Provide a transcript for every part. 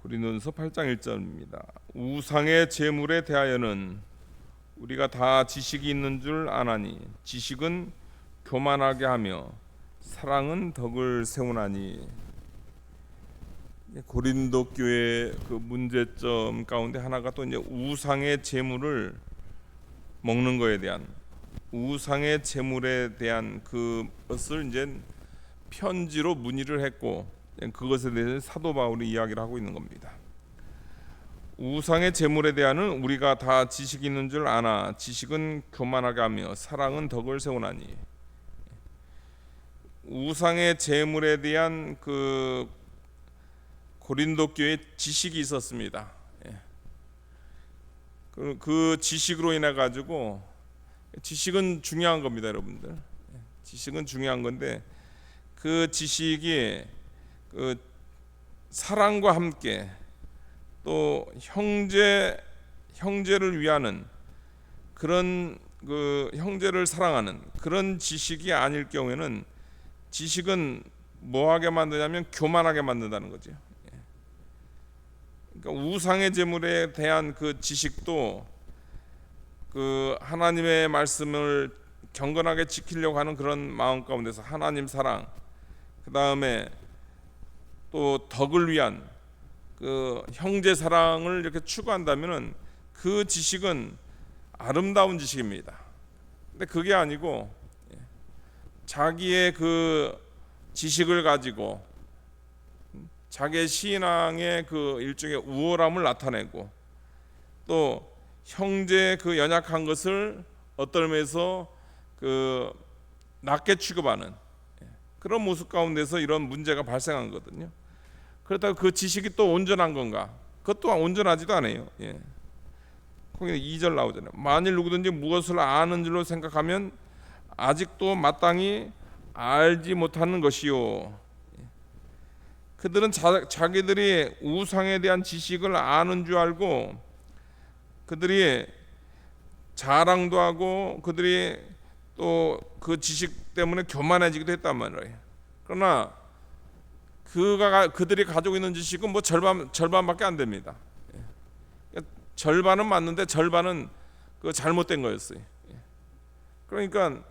고린도전서 8장 1절입니다. 우상의 제물에 대하여는 우리가 다 지식이 있는 줄 아나니 지식은 교만하게 하며 사랑은 덕을 세우나니. 고린도 교회의 그 문제점 가운데 하나가 또 이제 우상의 제물을 먹는 거에 대한, 우상의 제물에 대한 그것을 이제 편지로 문의를 했고, 그것에 대해서 사도 바울이 이야기를 하고 있는 겁니다. 우상의 제물에 대한은 우리가 다 지식이 있는 줄 아나 지식은 교만하게 하며 사랑은 덕을 세우나니. 우상의 제물에 대한 그 고린도 교회에 지식이 있었습니다. 그 지식으로 인해 가지고, 지식은 중요한 겁니다, 여러분들. 지식은 중요한 건데 그 지식이 그 사랑과 함께 또 형제를 위하는 그런 그 형제를 사랑하는 그런 지식이 아닐 경우에는 지식은 뭐하게 만드냐면 교만하게 만든다는 거죠. 그러니까 우상의 제물에 대한 그 지식도 그 하나님의 말씀을 경건하게 지키려고 하는 그런 마음 가운데서 하나님 사랑, 그 다음에 또 덕을 위한 그 형제 사랑을 이렇게 추구한다면은 그 지식은 아름다운 지식입니다. 근데 그게 아니고 자기의 그 지식을 가지고 자기의 신앙의 그 일종의 우월함을 나타내고 또 형제의 그 연약한 것을 어떤 의미에서 그 낮게 취급하는 그런 모습 가운데서 이런 문제가 발생한 거거든요. 그렇다고 그 지식이 또 온전한 건가? 그것 또한 온전하지도 않아요. 거기 2절 나오잖아요. 만일 누구든지 무엇을 아는 줄로 생각하면 아직도 마땅히 알지 못하는 것이요. 그들은 자기들이 우상에 대한 지식을 아는 줄 알고 그들이 자랑도 하고 그들이 또 그 지식 때문에 교만해지기도 했단 말이에요. 그러나 그들이 가지고 있는 지식은 뭐 절반밖에 안 됩니다. 절반은 맞는데 절반은 그 잘못된 거였어요. 그러니까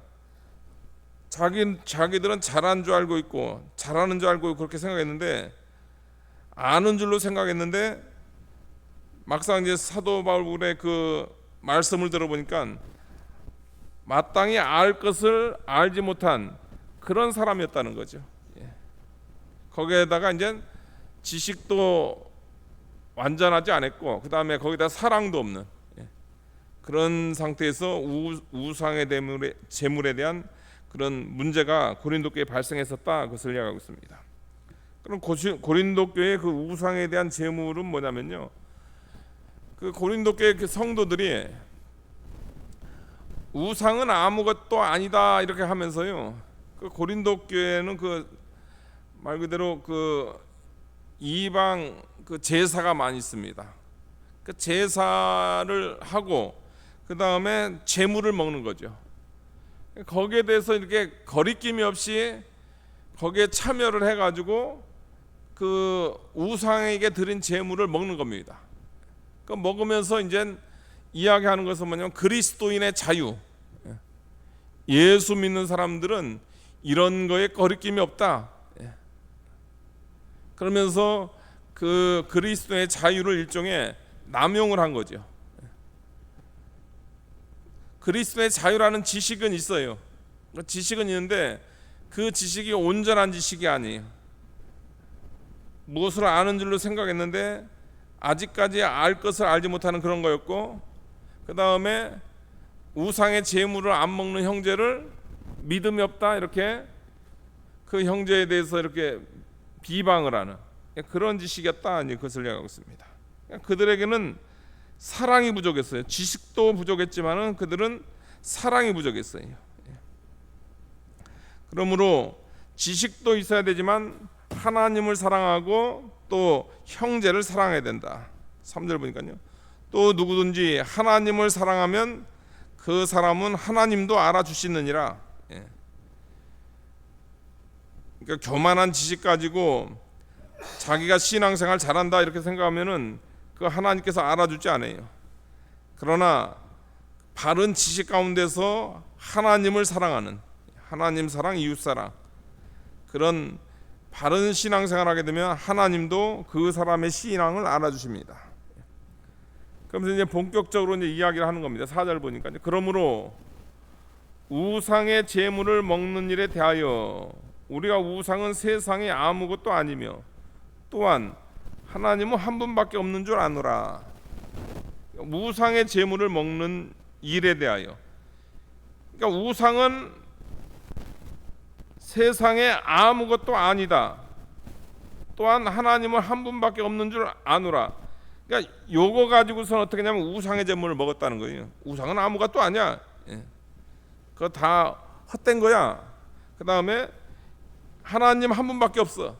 자기들은 잘한 줄 알고 있고 잘하는 줄 알고 그렇게 생각했는데, 아는 줄로 생각했는데 막상 이제 사도 바울의 그 말씀을 들어보니까 마땅히 알 것을 알지 못한 그런 사람이었다는 거죠. 거기에다가 이제 지식도 완전하지 않았고 그 다음에 거기다 사랑도 없는 그런 상태에서 우상의 제물에 대한 그런 문제가 고린도 교회에 발생했었다, 그것을 이야기하고 있습니다. 그럼 고린도 교회의 그 우상에 대한 제물은 뭐냐면요, 그 고린도 교회 그 성도들이 우상은 아무것도 아니다 이렇게 하면서요, 그 고린도 교회는 그 말 그대로 그 이방 그 제사가 많이 있습니다. 그 제사를 하고 그 다음에 제물을 먹는 거죠. 거기에 대해서 이렇게 거리낌이 없이 거기에 참여를 해가지고 그 우상에게 드린 제물을 먹는 겁니다. 그 먹으면서 이제 이야기하는 것은 뭐냐면 그리스도인의 자유. 예수 믿는 사람들은 이런 거에 거리낌이 없다. 그러면서 그 그리스도의 자유를 일종의 남용을 한 거죠. 그리스도의 자유라는 지식은 있어요. 지식은 있는데 그 지식이 온전한 지식이 아니에요. 무엇을 아는 줄로 생각했는데 아직까지 알 것을 알지 못하는 그런 거였고, 그 다음에 우상의 제물을 안 먹는 형제를 믿음이 없다 이렇게 그 형제에 대해서 이렇게 비방을 하는 그런 지식이었다, 그것을 이야기하고 있습니다. 그들에게는 사랑이 부족했어요. 지식도 부족했지만은 그들은 사랑이 부족했어요. 그러므로 지식도 있어야 되지만 하나님을 사랑하고 또 형제를 사랑해야 된다. 3절 보니까요, 또 누구든지 하나님을 사랑하면 그 사람은 하나님도 알아주시느니라. 그러니까 교만한 지식 가지고 자기가 신앙생활 잘한다 이렇게 생각하면은 그 하나님께서 알아주지 않아요. 그러나 바른 지식 가운데서 하나님을 사랑하는, 하나님 사랑, 이웃 사랑, 그런 바른 신앙생활하게 되면 하나님도 그 사람의 신앙을 알아주십니다. 그러면서 이제 본격적으로 이제 이야기를 하는 겁니다. 4절 보니까 그러므로 우상의 제물을 먹는 일에 대하여 우리가 우상은 세상에 아무것도 아니며 또한 하나님은 한 분밖에 없는 줄 아노라. 우상의 제물을 먹는 일에 대하여, 그러니까 우상은 세상에 아무것도 아니다. 또한 하나님은 한 분밖에 없는 줄 아노라. 그러니까 요거 가지고서는 어떻게 하냐면 우상의 제물을 먹었다는 거예요. 우상은 아무것도 아니야. 그거 다 헛된 거야. 그 다음에 하나님 한 분밖에 없어.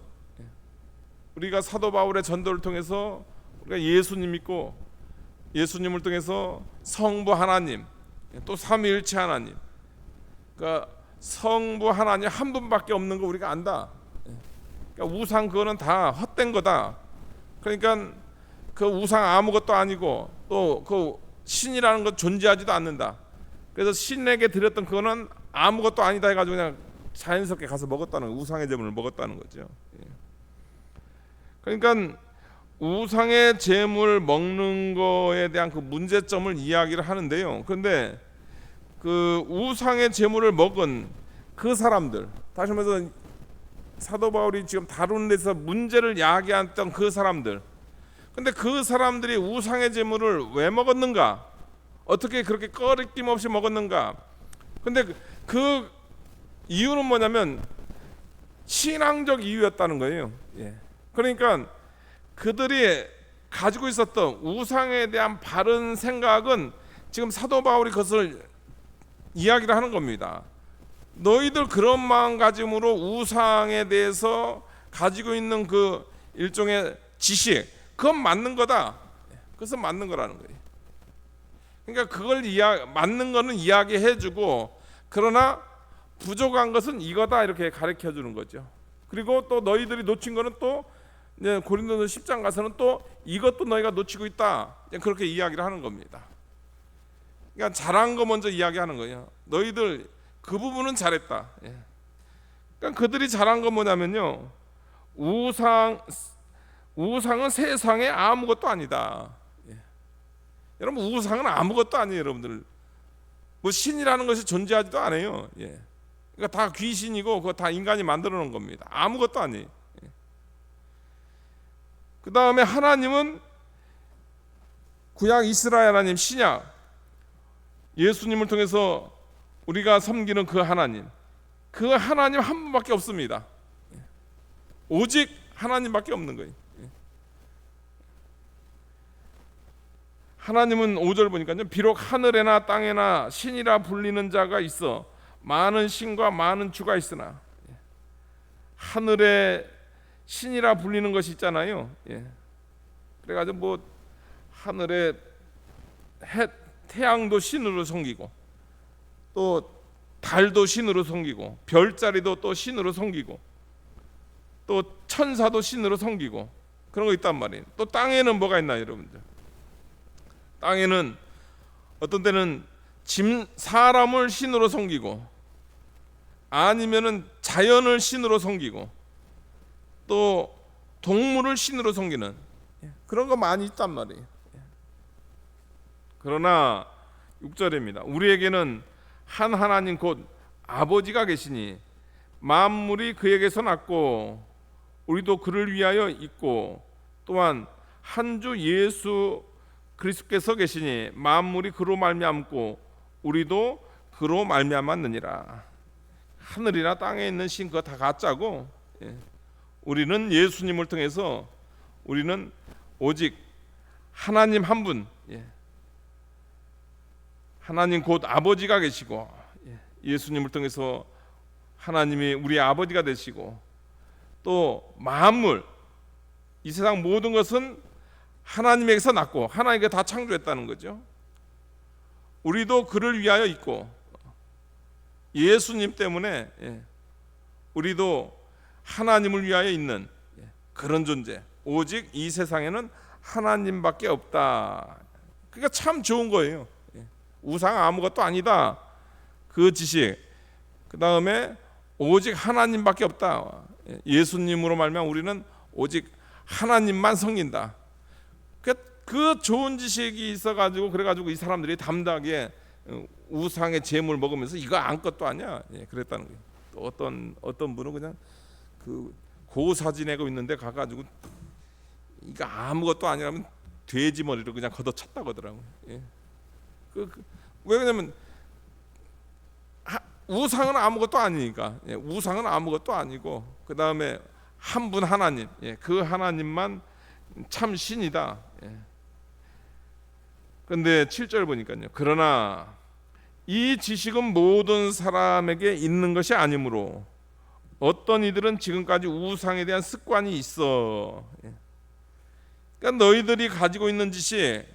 우리가 사도 바울의 전도를 통해서 우리가 예수님 믿고 예수님을 통해서 성부 하나님, 또 삼위일체 하나님, 그러니까 성부 하나님 한 분밖에 없는 거 우리가 안다. 그러니까 우상 그거는 다 헛된 거다. 그러니까 그 우상 아무것도 아니고 또 그 신이라는 건 존재하지도 않는다. 그래서 신에게 드렸던 그거는 아무것도 아니다 해가지고 그냥 자연스럽게 가서 먹었다는 거예요. 우상의 제물을 먹었다는 거죠. 그러니까 우상의 제물 먹는 거에 대한 그 문제점을 이야기를 하는데요. 그런데 그 우상의 제물을 먹은 그 사람들, 다시 말해서 사도 바울이 지금 다루는 데서 문제를 야기했던 그 사람들, 근데 그 사람들이 우상의 제물을 왜 먹었는가? 어떻게 그렇게 꺼리낌 없이 먹었는가? 근데 그 이유는 뭐냐면 신앙적 이유였다는 거예요. 그러니까 그들이 가지고 있었던 우상에 대한 바른 생각은 지금 사도 바울이 그것을 이야기를 하는 겁니다. 너희들 그런 마음가짐으로 우상에 대해서 가지고 있는 그 일종의 지식, 그건 맞는 거다. 그것은 맞는 거라는 거예요. 그러니까 그걸 맞는 거는 이야기해주고, 그러나 부족한 것은 이거다 이렇게 가르쳐 주는 거죠. 그리고 또 너희들이 놓친 거는 또 고린도서 10장 가서는 또 이것도 너희가 놓치고 있다, 그렇게 이야기를 하는 겁니다. 그러니까 잘한 거 먼저 이야기하는 거예요. 너희들 그 부분은 잘했다. 그러니까 그들이 잘한 건 뭐냐면요, 우상은 세상에 아무것도 아니다. 여러분, 우상은 아무것도 아니에요. 여러분들 뭐 신이라는 것이 존재하지도 않아요. 그러니까 다 귀신이고 그거 다 인간이 만들어 놓은 겁니다. 아무것도 아니에요. 그 다음에 하나님은 구약 이스라엘 하나님, 신약 예수님을 통해서 우리가 섬기는 그 하나님 한 분밖에 없습니다. 오직 하나님밖에 없는 거예요. 하나님은 5절 보니까요, 비록 하늘에나 땅에나 신이라 불리는 자가 있어 많은 신과 많은 주가 있으나, 하늘에 신이라 불리는 것이 있잖아요. 그래가지고 뭐 하늘에 태양도 신으로 섬기고, 또 달도 신으로 섬기고, 별자리도 또 신으로 섬기고, 또 천사도 신으로 섬기고, 그런 거 있단 말이에요. 또 땅에는 뭐가 있나요, 여러분들? 땅에는 어떤 때는 사람을 신으로 섬기고, 아니면은 자연을 신으로 섬기고, 또 동물을 신으로 섬기는 그런 거 많이 있단 말이에요. 그러나 6절입니다. 우리에게는 한 하나님 곧 아버지가 계시니 만물이 그에게서 났고 우리도 그를 위하여 있고, 또한 한 주 예수 그리스도께서 계시니 만물이 그로 말미암고 우리도 그로 말미암았느니라. 하늘이나 땅에 있는 신 그거 다 가짜고, 우리는 예수님을 통해서 우리는 오직 하나님 한 분, 하나님 곧 아버지가 계시고, 예수님을 통해서 하나님이 우리의 아버지가 되시고, 또 만물, 이 세상 모든 것은 하나님에게서 났고 하나님께 다 창조했다는 거죠. 우리도 그를 위하여 있고, 예수님 때문에 우리도 하나님을 위하여 있는 그런 존재. 오직 이 세상에는 하나님밖에 없다. 그러니까 참 좋은 거예요. 우상 아무것도 아니다. 그 지식. 그 다음에 오직 하나님밖에 없다. 예수님으로 말미암아 우리는 오직 하나님만 섬긴다. 그 좋은 지식이 있어가지고 그래가지고 이 사람들이 담대하게 우상의 제물 먹으면서 이거 아무것도 아니야. 그랬다는 거예요. 또 어떤 분은 그냥 그 고사지 내고 있는데 가가지고 이거 아무것도 아니라면 돼지 머리로 그냥 걷어찼다고 하더라고요. 왜 그러냐면 우상은 아무것도 아니니까. 우상은 아무것도 아니고 그 다음에 한 분 하나님, 그 하나님만 참 신이다. 그런데 7절 보니까요. 그러나 이 지식은 모든 사람에게 있는 것이 아니므로 어떤 이들은 지금까지 우상에 대한 습관이 있어. 그러니까 너희들이 가지고 있는 지식,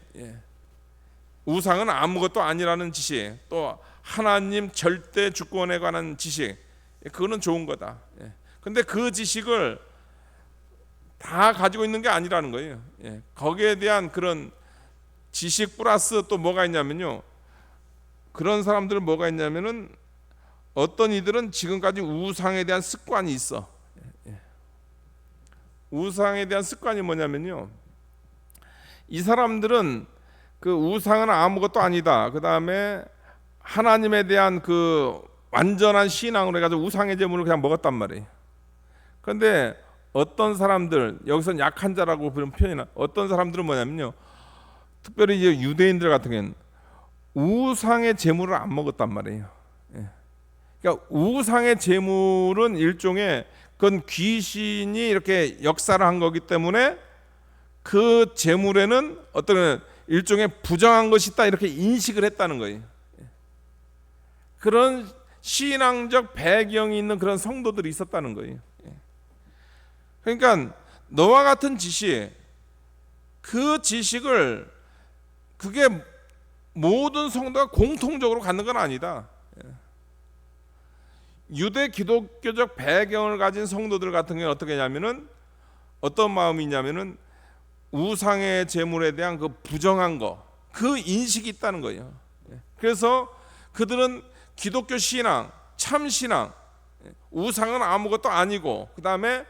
우상은 아무것도 아니라는 지식, 또 하나님 절대 주권에 관한 지식, 그거는 좋은 거다. 근데 그 지식을 다 가지고 있는 게 아니라는 거예요. 거기에 대한 그런 지식 플러스 또 뭐가 있냐면요. 그런 사람들은 뭐가 있냐면은 어떤 이들은 지금까지 우상에 대한 습관이 있어. 우상에 대한 습관이 뭐냐면요. 이 사람들은 그 우상은 아무것도 아니다. 그 다음에 하나님에 대한 그 완전한 신앙으로 해가지고 우상의 제물을 그냥 먹었단 말이에요. 그런데 어떤 사람들, 여기서는 약한 자라고 부르는 표현이나 어떤 사람들은 뭐냐면요. 특별히 이제 유대인들 같은 경우는 우상의 제물을 안 먹었단 말이에요. 그러니까 우상의 제물은 일종의 그건 귀신이 이렇게 역사를 한 거기 때문에 그 제물에는 어떤 일종의 부정한 것이 있다 이렇게 인식을 했다는 거예요. 그런 신앙적 배경이 있는 그런 성도들이 있었다는 거예요. 그러니까 너와 같은 지식, 그 지식을 그게 모든 성도가 공통적으로 갖는 건 아니다. 유대 기독교적 배경을 가진 성도들 같은 경우는 어떻게 하냐면은 어떤 마음이 있냐면은 우상의 제물에 대한 그 부정한 거, 그 인식이 있다는 거예요. 그래서 그들은 기독교 신앙, 참 신앙, 우상은 아무것도 아니고 그 다음에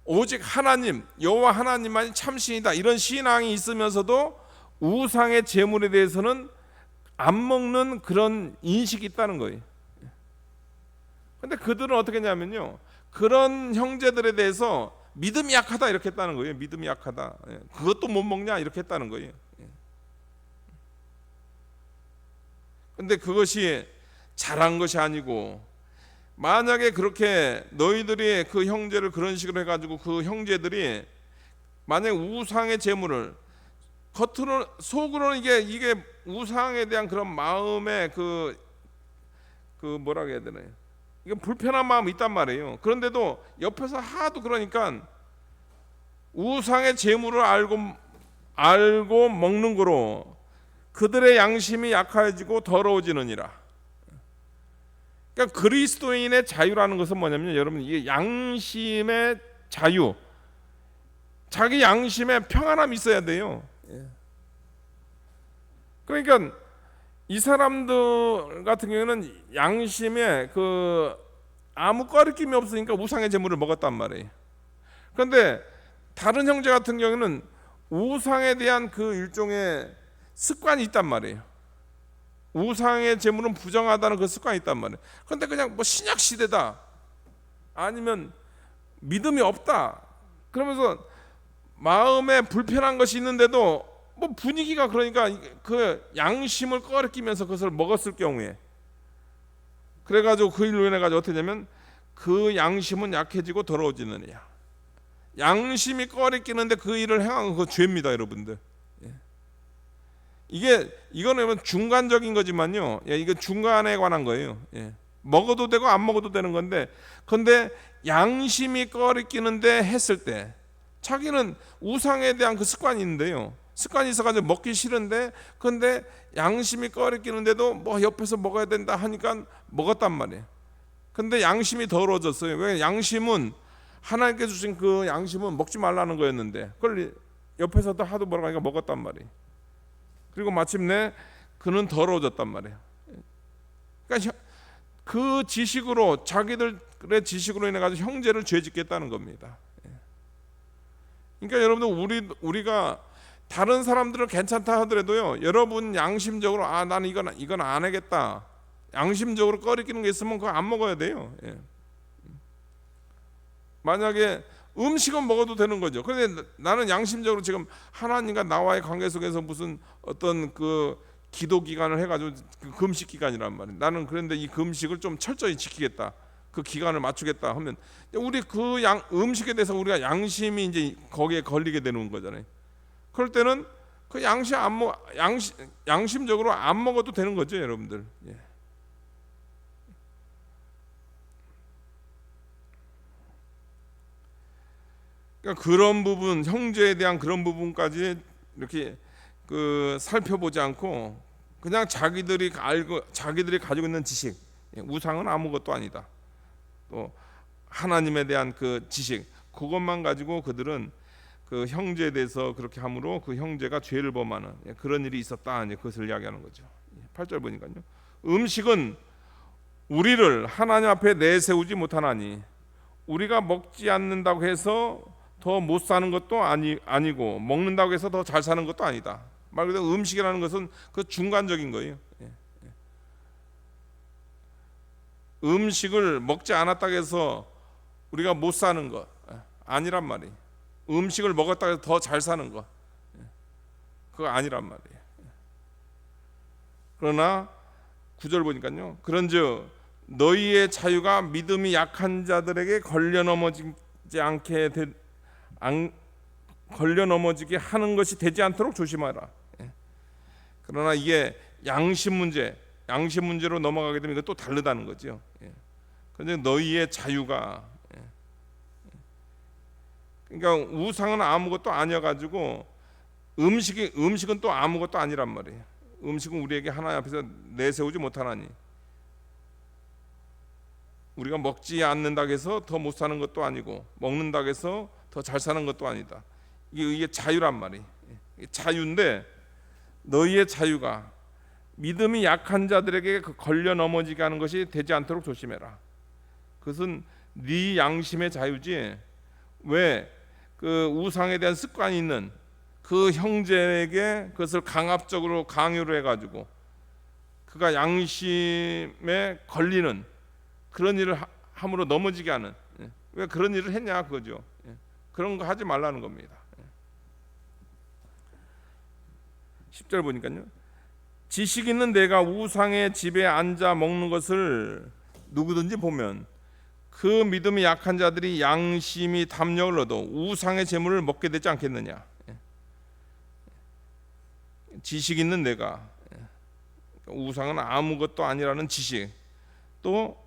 오직 하나님, 여호와 하나님만이 참 신이다 이런 신앙이 있으면서도 우상의 제물에 대해서는 안 먹는 그런 인식이 있다는 거예요. 근데 그들은 어떻게 했냐면요, 그런 형제들에 대해서 믿음이 약하다 이렇게 했다는 거예요. 믿음이 약하다. 그것도 못 먹냐 이렇게 했다는 거예요. 근데 그것이 잘한 것이 아니고, 만약에 그렇게 너희들이 그 형제를 그런 식으로 해가지고 그 형제들이 만약 우상의 제물을 겉으로 속으로는 이게 우상에 대한 그런 마음의 그 뭐라고 해야 되나요? 이게 불편한 마음이 있단 말이에요. 그런데도 옆에서 하도 그러니까 우상의 제물을 알고 먹는 거로 그들의 양심이 약해지고 더러워지느니라. 그러니까 그리스도인의 자유라는 것은 뭐냐면 여러분, 이게 양심의 자유, 자기 양심에 평안함이 있어야 돼요. 그러니까 이 사람들 같은 경우는 양심에 아무 꺼리낌이 없으니까 우상의 제물을 먹었단 말이에요. 그런데 다른 형제 같은 경우는 우상에 대한 그 일종의 습관이 있단 말이에요. 우상의 제물은 부정하다는 그 습관이 있단 말이에요. 그런데 그냥 뭐 신약 시대다, 아니면 믿음이 없다 그러면서 마음에 불편한 것이 있는데도 뭐 분위기가 그러니까 그 양심을 꺼리끼면서 그것을 먹었을 경우에, 그래가지고 그 일로 인해 가지고 어떻게 되냐면 그 양심은 약해지고 더러워지느냐. 양심이 꺼리끼는데 그 일을 행한 건 그 죄입니다, 여러분들. 이거는 중간적인 거지만요. 이거 중간에 관한 거예요. 먹어도 되고 안 먹어도 되는 건데, 근데 양심이 꺼리끼는데 했을 때, 자기는 우상에 대한 그 습관이 있는데요. 습관이 있어가지고 먹기 싫은데, 근데 양심이 꺼리끼는데도 뭐 옆에서 먹어야 된다 하니까 먹었단 말이에요. 근데 양심이 더러워졌어요. 왜? 양심은 하나님께 주신 그 양심은 먹지 말라는 거였는데 그걸 옆에서도 하도 뭐라고 하니까 먹었단 말이에요. 그리고 마침내 그는 더러워졌단 말이에요. 그러니까 그 지식으로, 자기들의 지식으로 인해 가지고 형제를 죄짓겠다는 겁니다. 그러니까 여러분들, 우리가 다른 사람들은 괜찮다 하더라도요, 여러분 양심적으로 나는 이건 안 하겠다, 양심적으로 꺼리끼는 게 있으면 그거 안 먹어야 돼요. 만약에 음식은 먹어도 되는 거죠. 그런데 나는 양심적으로 지금 하나님과 나와의 관계 속에서 무슨 어떤 그 기도 기간을 해가지고 그 금식 기간이란 말이에요. 나는 그런데 이 금식을 좀 철저히 지키겠다, 그 기간을 맞추겠다 하면 우리 그 음식에 대해서 우리가 양심이 이제 거기에 걸리게 되는 거잖아요. 그럴 때는 그 양심적으로 안 먹어도 되는 거죠, 여러분들. 그러니까 그런 부분, 형제에 대한 그런 부분까지 이렇게 그 살펴보지 않고 그냥 자기들이 가지고 있는 지식, 우상은 아무것도 아니다, 또 하나님에 대한 그 지식, 그것만 가지고 그들은 그 형제에 대해서 그렇게 함으로 그 형제가 죄를 범하는 그런 일이 있었다, 이제 그것을 이야기하는 거죠. 8절 보니까요, 음식은 우리를 하나님 앞에 내세우지 못하나니 우리가 먹지 않는다고 해서 더 못 사는 것도 아니고 먹는다고 해서 더 잘 사는 것도 아니다. 말 그대로 음식이라는 것은 그 중간적인 거예요. 음식을 먹지 않았다고 해서 우리가 못 사는 것 아니란 말이에요. 음식을 먹었다고 해서 더 잘 사는 것, 그거 아니란 말이에요. 그러나 9절 보니까요, 그런즉 너희의 자유가 믿음이 약한 자들에게 걸려 넘어지게 하는 것이 되지 않도록 조심하라. 그러나 이게 양심 문제로 넘어가게 되면 이거 또 다르다는 거죠. 그런데 너희의 자유가, 그러니까 우상은 아무것도 아니어가지고 음식은 또 아무것도 아니란 말이에요. 음식은 우리에게 하나님 앞에서 내세우지 못하나니 우리가 먹지 않는다고 해서 더 못 사는 것도 아니고 먹는다고 해서 더 잘 사는 것도 아니다. 이게 자유란 말이에요. 자유인데 너희의 자유가 믿음이 약한 자들에게 걸려 넘어지게 하는 것이 되지 않도록 조심해라. 그것은 네 양심의 자유지, 왜 그 우상에 대한 습관이 있는 그 형제에게 그것을 강압적으로 강요를 해가지고 그가 양심에 걸리는 그런 일을 함으로 넘어지게 하는, 왜 그런 일을 했냐 그거죠. 그런 거 하지 말라는 겁니다. 10절 보니까요, 지식 있는 내가 우상의 집에 앉아 먹는 것을 누구든지 보면 그 믿음이 약한 자들이 양심이 담력을 얻어 우상의 재물을 먹게 되지 않겠느냐. 지식 있는 내가, 우상은 아무것도 아니라는 지식, 또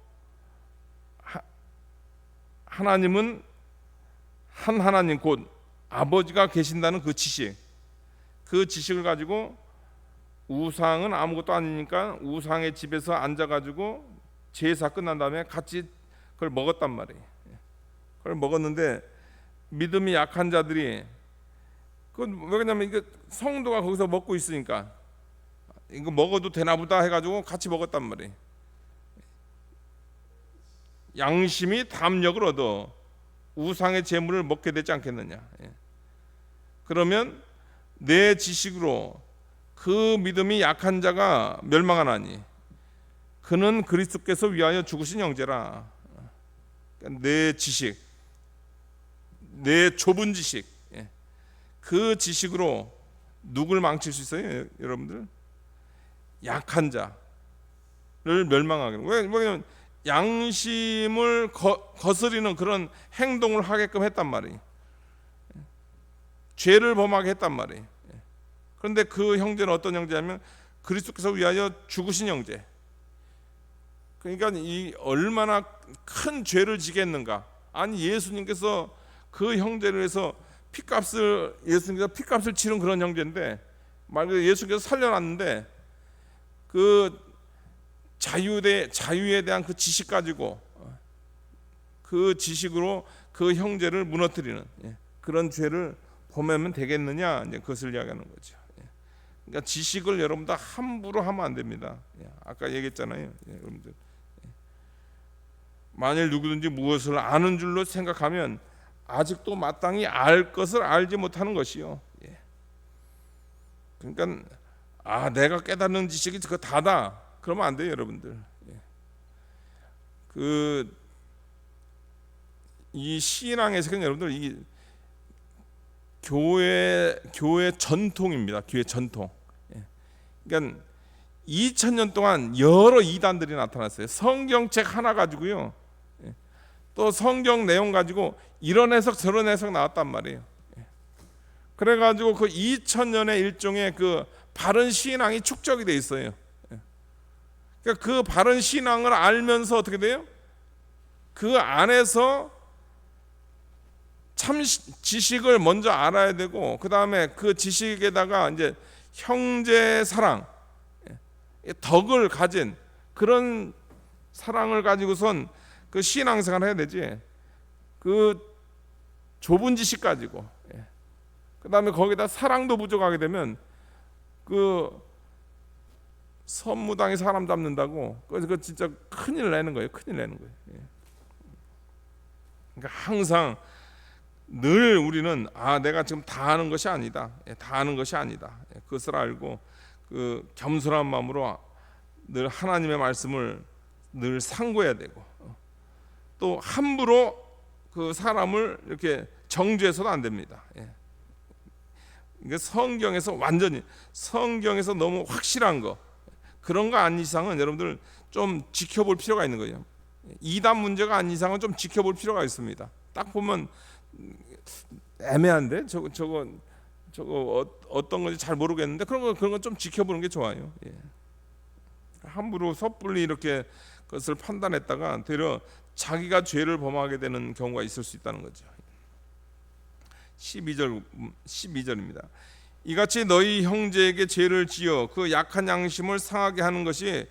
하나님은 한 하나님 곧 아버지가 계신다는 그 지식, 그 지식을 가지고 우상은 아무것도 아니니까 우상의 집에서 앉아가지고 제사 끝난 다음에 같이 그걸 먹었단 말이에요. 그걸 먹었는데 믿음이 약한 자들이, 그건 왜 그러냐면 이게 성도가 거기서 먹고 있으니까 이거 먹어도 되나 보다 해가지고 같이 먹었단 말이에요. 양심이 담력을 얻어 우상의 재물을 먹게 되지 않겠느냐. 그러면 내 지식으로 그 믿음이 약한 자가 멸망하나니 그는 그리스도께서 위하여 죽으신 형제라. 내 지식, 내 좁은 지식, 그 지식으로 누굴 망칠 수 있어요, 여러분들? 약한 자를 멸망하게. 왜냐면 양심을 거스리는 그런 행동을 하게끔 했단 말이에요. 죄를 범하게 했단 말이에요. 그런데 그 형제는 어떤 형제냐면 그리스도께서 위하여 죽으신 형제. 그러니까 이 얼마나 큰 죄를 지겠는가. 아니, 예수님께서 그 형제를 위해서 예수님께서 피값을 치른 그런 형제인데, 말 그대로 예수님께서 살려놨는데 그 자유에 대한 그 지식 가지고, 그 지식으로 그 형제를 무너뜨리는 그런 죄를 범하면 되겠느냐, 이제 그것을 이야기하는 거죠. 그러니까 지식을 여러분들 함부로 하면 안 됩니다. 아까 얘기했잖아요. 여러분들 만일 누구든지 무엇을 아는 줄로 생각하면 아직도 마땅히 알 것을 알지 못하는 것이요. 그러니까 내가 깨닫는 지식이 그거 다다, 그러면 안 돼요, 여러분들. 이 신앙에서 여러분들 이 교회 전통입니다. 교회 전통. 그러니까 2000년 동안 여러 이단들이 나타났어요. 성경책 하나 가지고요, 또 성경 내용 가지고 이런 해석 저런 해석 나왔단 말이에요. 그래가지고 그 2000년의 일종의 그 바른 신앙이 축적이 돼 있어요. 그러니까 그 바른 신앙을 알면서 어떻게 돼요? 그 안에서 참 지식을 먼저 알아야 되고, 그 다음에 그 지식에다가 이제 형제 사랑, 덕을 가진 그런 사랑을 가지고선 그 신앙생활을 해야 되지. 그 좁은 지식 가지고, 그 다음에 거기다 사랑도 부족하게 되면 그 선무당이 사람 잡는다고, 그래서 그 진짜 큰일 내는 거예요. 큰일 내는 거예요. 그러니까 항상 늘 우리는 내가 지금 다 아는 것이 아니다. 다 아는 것이 아니다. 그것을 알고 그 겸손한 마음으로 늘 하나님의 말씀을 늘 상고해야 되고, 또 함부로 그 사람을 이렇게 정죄해서도 안 됩니다. 이게 성경에서 완전히 성경에서 너무 확실한 거, 그런 거 아닌 이상은 여러분들 좀 지켜볼 필요가 있는 거예요. 이단 문제가 아닌 이상은 좀 지켜볼 필요가 있습니다. 딱 보면 애매한데 저거 어떤 건지 잘 모르겠는데 그런 건 좀 지켜보는 게 좋아요. 함부로 섣불리 이렇게 그것을 판단했다가 되려 자기가 죄를 범하게 되는 경우가 있을 수 있다는 거죠. 12절입니다. 이같이 너희 형제에게 죄를 지어 그 약한 양심을 상하게 하는 것이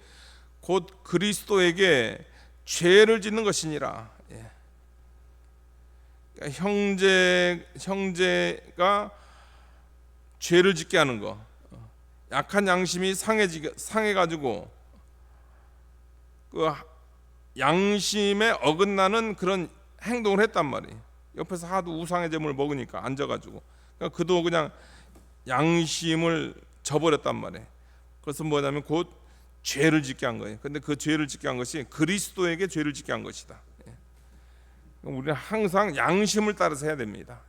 곧 그리스도에게 죄를 짓는 것이니라. 그러니까 형제가 죄를 짓게 하는 거, 약한 양심이 상해가지고 그 양심에 어긋나는 그런 행동을 했단 말이에요. 옆에서 하도 우상의 제물을 먹으니까 앉아가지고, 그러니까 그도 그냥 양심을 저버렸단 말이에요. 그래서 뭐냐면 곧 죄를 짓게 한 거예요. 근데 그 죄를 짓게 한 것이 그리스도에게 죄를 짓게 한 것이다. 우리는 항상 양심을 따라서 해야 됩니다.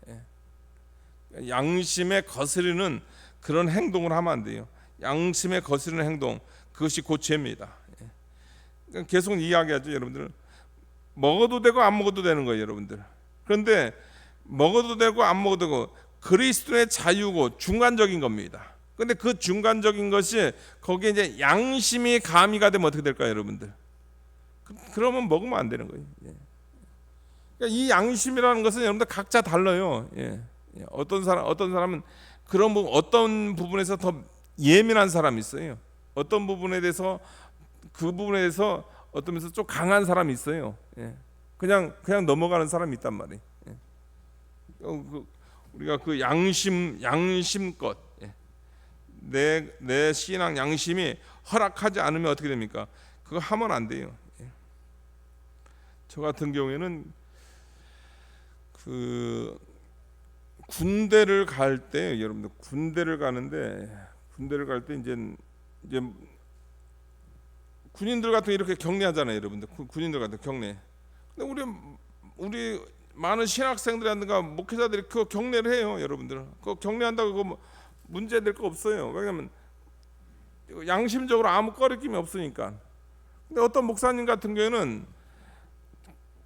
양심에 거스르는 그런 행동을 하면 안 돼요. 양심에 거스르는 행동, 그것이 곧 죄입니다. 계속 이야기하죠, 여러분들. 먹어도 되고 안 먹어도 되는 거예요, 여러분들. 그런데 먹어도 되고 안 먹어도 되고 그리스도의 자유고 중간적인 겁니다. 그런데 그 중간적인 것이 거기에 이제 양심이 가미가 되면 어떻게 될까요, 여러분들? 그러면 먹으면 안 되는 거예요. 그러니까 이 양심이라는 것은 여러분들 각자 달라요. 어떤 사람은 그런 어떤 부분에서 더 예민한 사람이 있어요. 어떤 부분에 대해서 그 부분에 대해서 어떤 면에서 좀 강한 사람이 있어요. 그냥 넘어가는 사람이 있단 말이에요. 우리가 그 양심껏 내 신앙 양심이 허락하지 않으면 어떻게 됩니까? 그거 하면 안 돼요. 저 같은 경우에는 그 군대를 갈 때, 여러분들 군대를 가는데 이제 군인들 같은 이렇게 격려하잖아요, 여러분들. 군인들 같은 격려. 근데 우리 많은 신학생들이라든가 목회자들이 그 격려를 해요, 여러분들. 그 격려한다고 그거 문제 될 거 없어요. 왜냐하면 양심적으로 아무 꺼리낌이 없으니까. 근데 어떤 목사님 같은 경우에는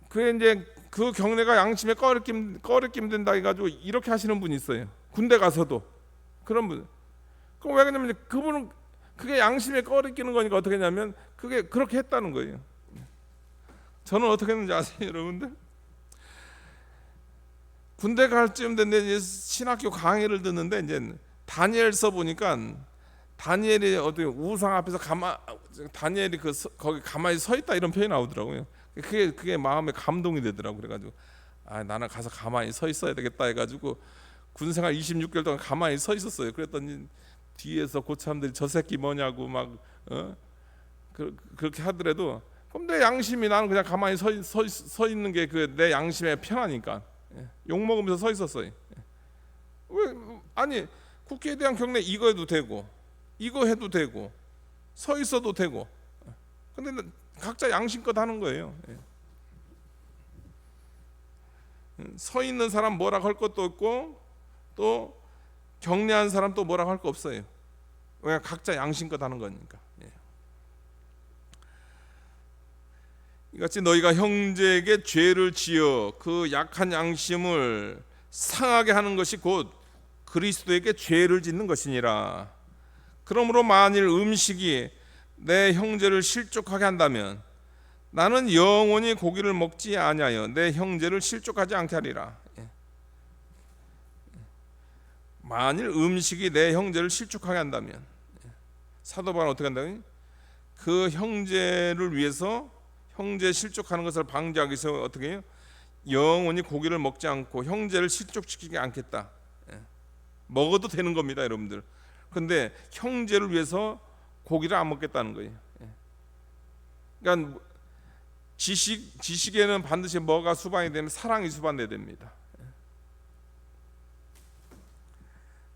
그게 이제 그 격려가 양심에 꺼리낌 된다 해가지고 이렇게 하시는 분이 있어요. 군대 가서도 그런 분. 그럼 왜 그러냐면 그분은 그게 양심에 꺼리끼는 거니까 어떻게 했냐면 그게 그렇게 했다는 거예요. 저는 어떻게 했는지 아세요, 여러분들? 군대 갈 쯤 됐는데 이제 신학교 강의를 듣는데 이제 다니엘서 보니까 다니엘이 어떻게 우상 앞에서 다니엘이 거기 가만히 서 있다 이런 표현이 나오더라고요. 그게 마음에 감동이 되더라고. 그래가지고 나는 가서 가만히 서 있어야 되겠다 해가지고 군생활 26개월 동안 가만히 서 있었어요. 그랬더니 뒤에서 고참들이 저 새끼 뭐냐고 막 그렇게 하더라도 그럼 내 양심이 나는 그냥 가만히 서 있는 게 그 내 양심에 편하니까 욕 먹으면서 서 있었어요. 왜 아니 국회에 대한 경례 이거 해도 되고 이거 해도 되고 서 있어도 되고 근데 각자 양심껏 하는 거예요. 서 있는 사람 뭐라고 할 것도 없고 또 경례한 사람 또 뭐라고 할 거 없어요. 왜 각자 양심껏 하는 거니까. 이같이 너희가 형제에게 죄를 지어 그 약한 양심을 상하게 하는 것이 곧 그리스도에게 죄를 짓는 것이니라. 그러므로 만일 음식이 내 형제를 실족하게 한다면 나는 영원히 고기를 먹지 아니하여 내 형제를 실족하지 않게 하리라. 만일 음식이 내 형제를 실족하게 한다면 사도 바울은 어떻게 한다고요? 그 형제를 위해서 형제 실족하는 것을 방지하기 위해서 어떻게 해요? 영원히 고기를 먹지 않고 형제를 실족시키지 않겠다. 먹어도 되는 겁니다, 여러분들. 그런데 형제를 위해서 고기를 안 먹겠다는 거예요. 그러니까 지식에는 반드시 뭐가 수반이 되면 사랑이 수반돼야 됩니다.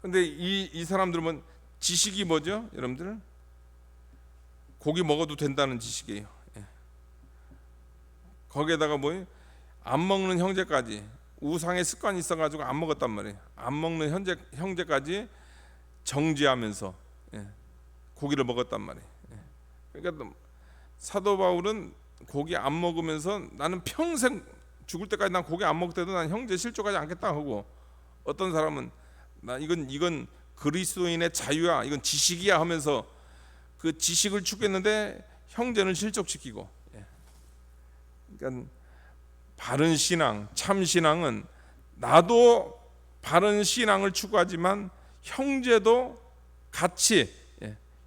그런데 이 사람들은 지식이 뭐죠, 여러분들? 고기 먹어도 된다는 지식이에요. 거기에다가 뭐예요? 안 먹는 형제까지 우상의 습관이 있어가지고 안 먹었단 말이에요. 안 먹는 형제까지 정죄하면서 고기를 먹었단 말이에요. 그러니까 사도 바울은 고기 안 먹으면서 나는 평생 죽을 때까지 난 고기 안 먹더라도 난 형제 실족하지 않겠다 하고, 어떤 사람은 나 이건 그리스도인의 자유야, 이건 지식이야 하면서 그 지식을 추구했는데 형제는 실족시키고. 그러니까 바른 신앙, 참 신앙은 나도 바른 신앙을 추구하지만 형제도 같이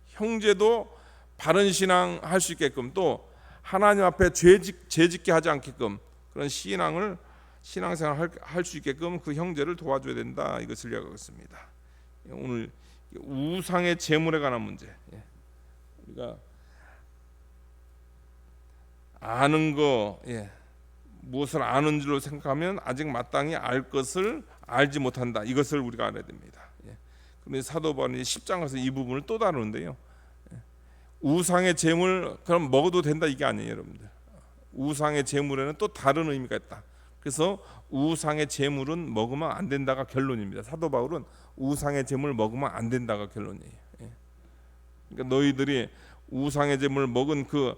형제도 바른 신앙 할 수 있게끔, 또 하나님 앞에 죄짓게 하지 않게끔 그런 신앙생활 할 수 있게끔 그 형제를 도와줘야 된다, 이것을 이야기하겠습니다. 오늘 우상의 제물에 관한 문제, 우리가 아는 거, 무엇을 아는 줄로 생각하면 아직 마땅히 알 것을 알지 못한다, 이것을 우리가 알아야 됩니다. 그런데 사도 바울이 10장에서 이 부분을 또 다루는데요. 우상의 제물 그럼 먹어도 된다, 이게 아니에요, 여러분들. 우상의 제물에는 또 다른 의미가 있다. 그래서 우상의 제물은 먹으면 안 된다가 결론입니다. 사도 바울은 우상의 제물 먹으면 안 된다가 결론이에요. 그러니까 너희들이 우상의 제물 먹은 그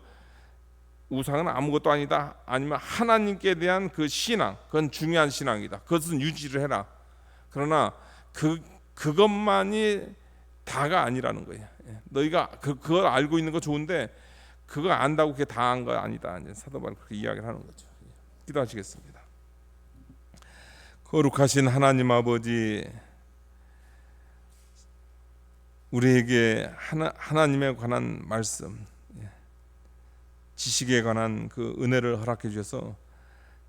우상은 아무것도 아니다, 아니면 하나님께 대한 그 신앙, 그건 중요한 신앙이다, 그것은 유지를 해라. 그러나 그것만이 다가 아니라는 거예요. 너희가 그걸 알고 있는 거 좋은데 그거 안다고 그게 다한 거 아니다. 사도 바울은 그렇게 이야기를 하는 거죠. 기도하시겠습니다. 거룩하신 하나님 아버지, 우리에게 하나님에 관한 말씀, 지식에 관한 그 은혜를 허락해 주셔서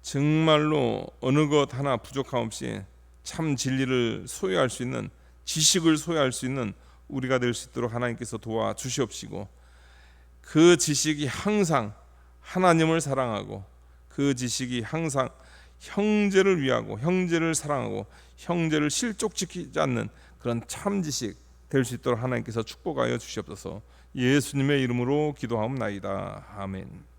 정말로 어느 것 하나 부족함 없이 참 진리를 소유할 수 있는, 지식을 소유할 수 있는 우리가 될 수 있도록 하나님께서 도와주시옵시고, 그 지식이 항상 하나님을 사랑하고 그 지식이 항상 형제를 위하고 형제를 사랑하고 형제를 실족시키지 않는 그런 참 지식 될 수 있도록 하나님께서 축복하여 주시옵소서. 예수님의 이름으로 기도하옵나이다. 아멘.